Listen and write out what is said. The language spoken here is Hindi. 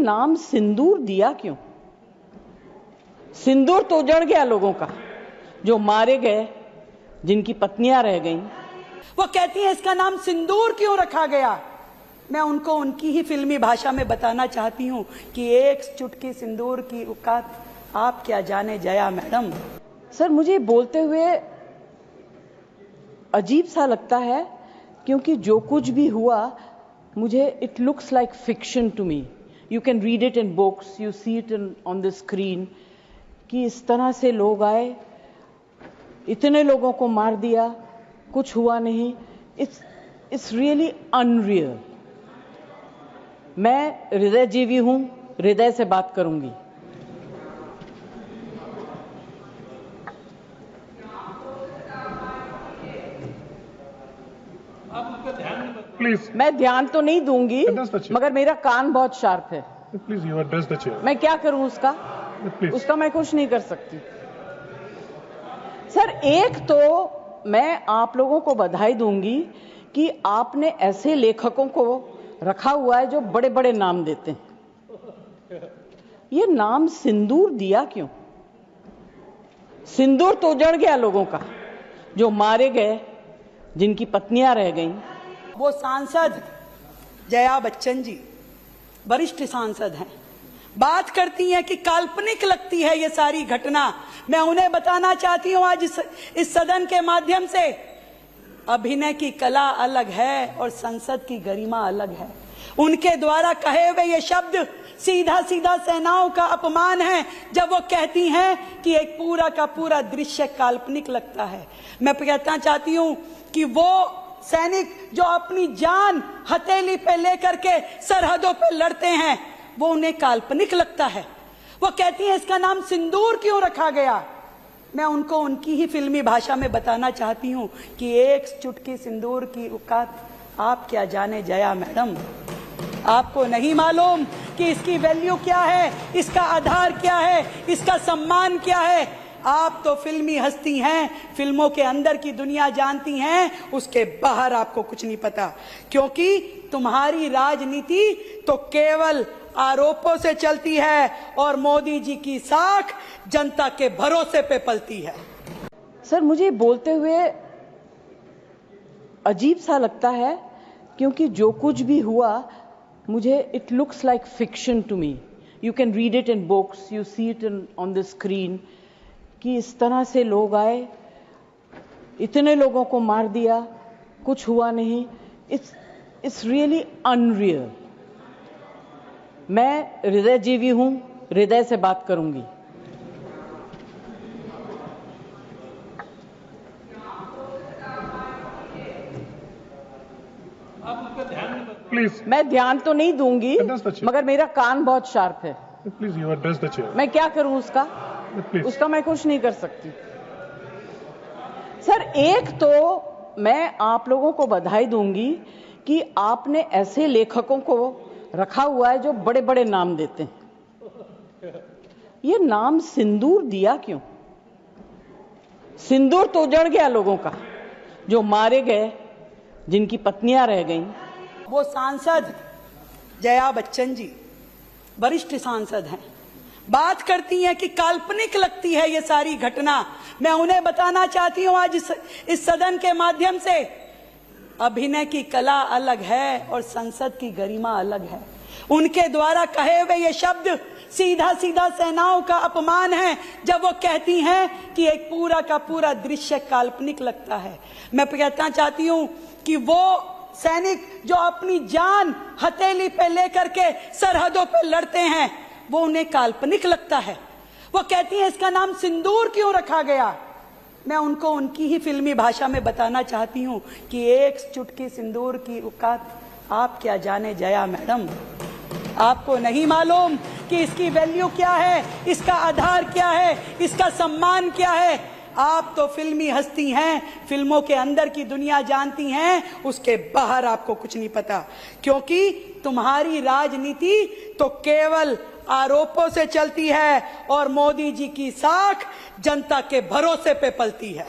नाम सिंदूर दिया क्यों? सिंदूर तो उजड़ गया लोगों का, जो मारे गए, जिनकी पत्नियां रह गईं। वो कहती है इसका नाम सिंदूर क्यों रखा गया? मैं उनको उनकी ही फिल्मी भाषा में बताना चाहती हूँ कि एक चुटकी सिंदूर की औकात आप क्या जाने जया मैडम। सर, मुझे बोलते हुए अजीब सा लगता है, क्योंकि जो कुछ भी हुआ, मुझे it looks like fiction to me. You can read it in books, you see it on the screen, कि इस तरह से लोग आए, इतने लोगों को मार दिया, कुछ हुआ नहीं। It's really unreal. मैं हृदयजीवी हूं, हृदय से बात करूंगी। प्लीज, मैं ध्यान तो नहीं दूंगी, मगर मेरा कान बहुत शार्प है। Please you address the chair. मैं क्या करूं उसका? प्लीज। उसका मैं कुछ नहीं कर सकती। सर, एक तो मैं आप लोगों को बधाई दूंगी कि आपने ऐसे लेखकों को रखा हुआ है जो बड़े बड़े नाम देते हैं। ये नाम सिंदूर दिया क्यों? सिंदूर तो उजड़ गया लोगों का, जो मारे गए, जिनकी पत्नियां रह गईं। वो सांसद जया बच्चन जी वरिष्ठ सांसद हैं, बात करती हैं कि काल्पनिक लगती है ये सारी घटना। मैं उन्हें बताना चाहती हूं आज इस सदन के माध्यम से, अभिनय की कला अलग है और संसद की गरिमा अलग है। उनके द्वारा कहे हुए ये शब्द सीधा सीधा सेनाओं का अपमान है, जब वो कहती हैं कि एक पूरा का पूरा दृश्य काल्पनिक लगता है। मैं कहना चाहती हूं कि वो सैनिक जो अपनी जान हथेली पे लेकर के सरहदों पे लड़ते हैं, वो उन्हें काल्पनिक लगता है। वो कहती हैं इसका नाम सिंदूर क्यों रखा गया? मैं उनको उनकी ही फिल्मी भाषा में बताना चाहती हूँ कि एक चुटकी सिंदूर की औकात आप क्या जाने जया मैडम। आपको नहीं मालूम कि इसकी वैल्यू क्या है, इसका आधार क्या है, इसका सम्मान क्या है। आप तो फिल्मी हस्ती हैं, फिल्मों के अंदर की दुनिया जानती हैं, उसके बाहर आपको कुछ नहीं पता, क्योंकि तुम्हारी राजनीति तो केवल आरोपों से चलती है और मोदी जी की साख जनता के भरोसे पे पलती है। सर, मुझे बोलते हुए अजीब सा लगता है, क्योंकि जो कुछ भी हुआ, मुझे it looks like fiction to me. You can read it in books, you see it on the screen, कि इस तरह से लोग आए, इतने लोगों को मार दिया, कुछ हुआ नहीं। It's really unreal. मैं हृदयजीवी हूं, हृदय से बात करूंगी। प्लीज। मैं ध्यान तो नहीं दूंगी, मगर मेरा कान बहुत शार्प है। Please you address the chair. मैं क्या करूं उसका? प्लीज। उसका मैं कुछ नहीं कर सकती। सर, एक तो मैं आप लोगों को बधाई दूंगी कि आपने ऐसे लेखकों को रखा हुआ है जो बड़े बड़े नाम देते हैं। ये नाम सिंदूर दिया क्यों? सिंदूर तो उजड़ गया लोगों का, जो मारे गए, जिनकी पत्नियां रह गईं। वो सांसद जया बच्चन जी वरिष्ठ सांसद हैं, बात करती हैं कि काल्पनिक लगती है ये सारी घटना। मैं उन्हें बताना चाहती हूं आज इस सदन के माध्यम से, अभिनय की कला अलग है और संसद की गरिमा अलग है। उनके द्वारा कहे हुए ये शब्द सीधा सीधा सेनाओं का अपमान है, जब वो कहती हैं कि एक पूरा का पूरा दृश्य काल्पनिक लगता है। मैं कहना चाहती हूं कि वो सैनिक जो अपनी जान हथेली पे लेकर के सरहदों पे लड़ते हैं, वो उन्हें काल्पनिक लगता है। वो कहती हैं इसका नाम सिंदूर क्यों रखा गया? मैं उनको उनकी ही फिल्मी भाषा में बताना चाहती हूँ कि एक चुटकी सिंदूर की औकात आप क्या जाने जया मैडम। आपको नहीं मालूम कि इसकी वैल्यू क्या है, इसका आधार क्या है, इसका सम्मान क्या है। आप तो फिल्मी हस्ती हैं, फिल्मों के अंदर की दुनिया जानती हैं, उसके बाहर आपको कुछ नहीं पता, क्योंकि तुम्हारी राजनीति तो केवल आरोपों से चलती है और मोदी जी की साख जनता के भरोसे पे पलती है।